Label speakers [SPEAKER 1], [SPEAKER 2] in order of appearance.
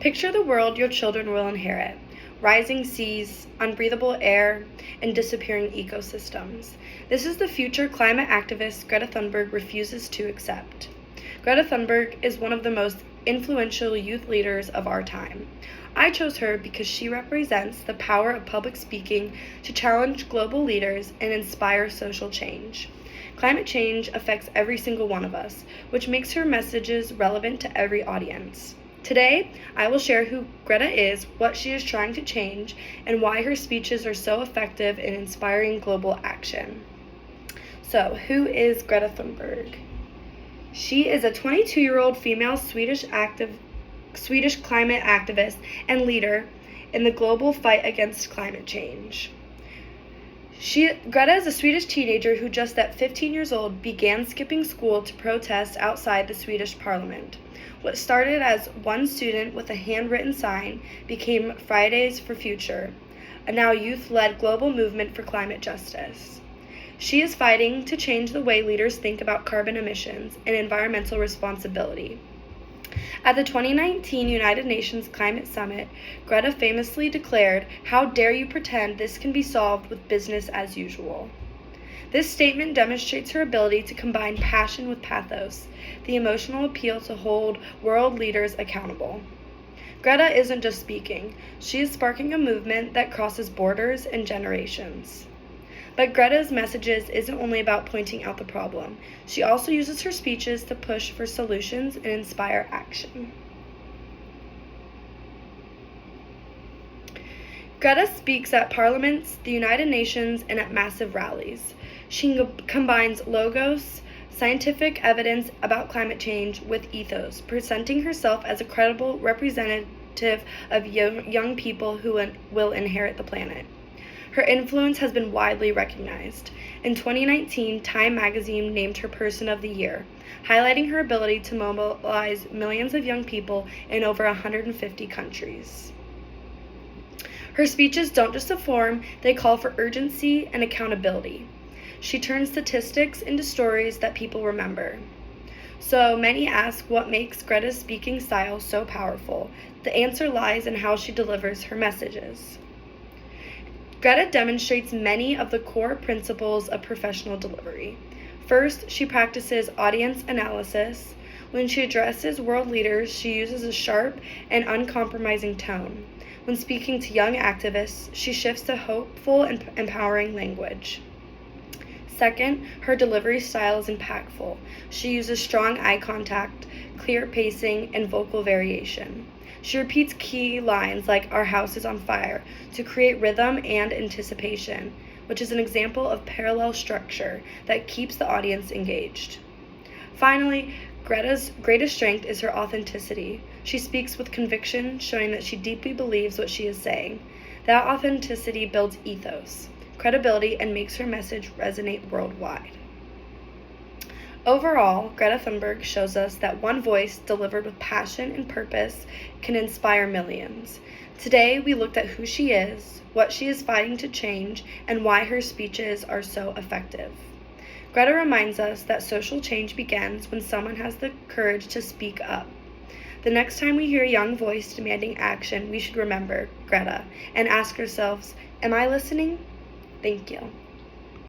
[SPEAKER 1] Picture the world your children will inherit: rising seas, unbreathable air, and disappearing ecosystems. This is the future climate activist Greta Thunberg refuses to accept. Greta Thunberg is one of the most influential youth leaders of our time. I chose her because she represents the power of public speaking to challenge global leaders and inspire social change. Climate change affects every single one of us, which makes her messages relevant to every audience. Today, I will share who Greta is, what she is trying to change, and why her speeches are so effective in inspiring global action. So, who is Greta Thunberg? She is a 22-year-old female Swedish climate activist and leader in the global fight against climate change. Greta is a Swedish teenager who just at 15 years old began skipping school to protest outside the Swedish parliament. What started as one student with a handwritten sign became Fridays for Future, a now youth-led global movement for climate justice. She is fighting to change the way leaders think about carbon emissions and environmental responsibility. At the 2019 United Nations Climate Summit, Greta famously declared, "How dare you pretend this can be solved with business as usual?" This statement demonstrates her ability to combine passion with pathos, the emotional appeal to hold world leaders accountable. Greta isn't just speaking, she is sparking a movement that crosses borders and generations. But Greta's messages isn't only about pointing out the problem. She also uses her speeches to push for solutions and inspire action. Greta speaks at parliaments, the United Nations, and at massive rallies. She combines logos, scientific evidence about climate change, with ethos, presenting herself as a credible representative of young people who will inherit the planet. Her influence has been widely recognized. In 2019, Time magazine named her Person of the Year, highlighting her ability to mobilize millions of young people in over 150 countries. Her speeches don't just inform, they call for urgency and accountability. She turns statistics into stories that people remember. So many ask what makes Greta's speaking style so powerful. The answer lies in how she delivers her messages. Greta demonstrates many of the core principles of professional delivery. First, she practices audience analysis. When she addresses world leaders, she uses a sharp and uncompromising tone. When speaking to young activists, she shifts to hopeful and empowering language. Second, her delivery style is impactful. She uses strong eye contact, clear pacing, and vocal variation. She repeats key lines like "Our house is on fire" to create rhythm and anticipation, which is an example of parallel structure that keeps the audience engaged. Finally, Greta's greatest strength is her authenticity. She speaks with conviction, showing that she deeply believes what she is saying. That authenticity builds ethos, credibility, and makes her message resonate worldwide. Overall, Greta Thunberg shows us that one voice delivered with passion and purpose can inspire millions. Today, we looked at who she is, what she is fighting to change, and why her speeches are so effective. Greta reminds us that social change begins when someone has the courage to speak up. The next time we hear a young voice demanding action, we should remember Greta and ask ourselves, am I listening? Thank you.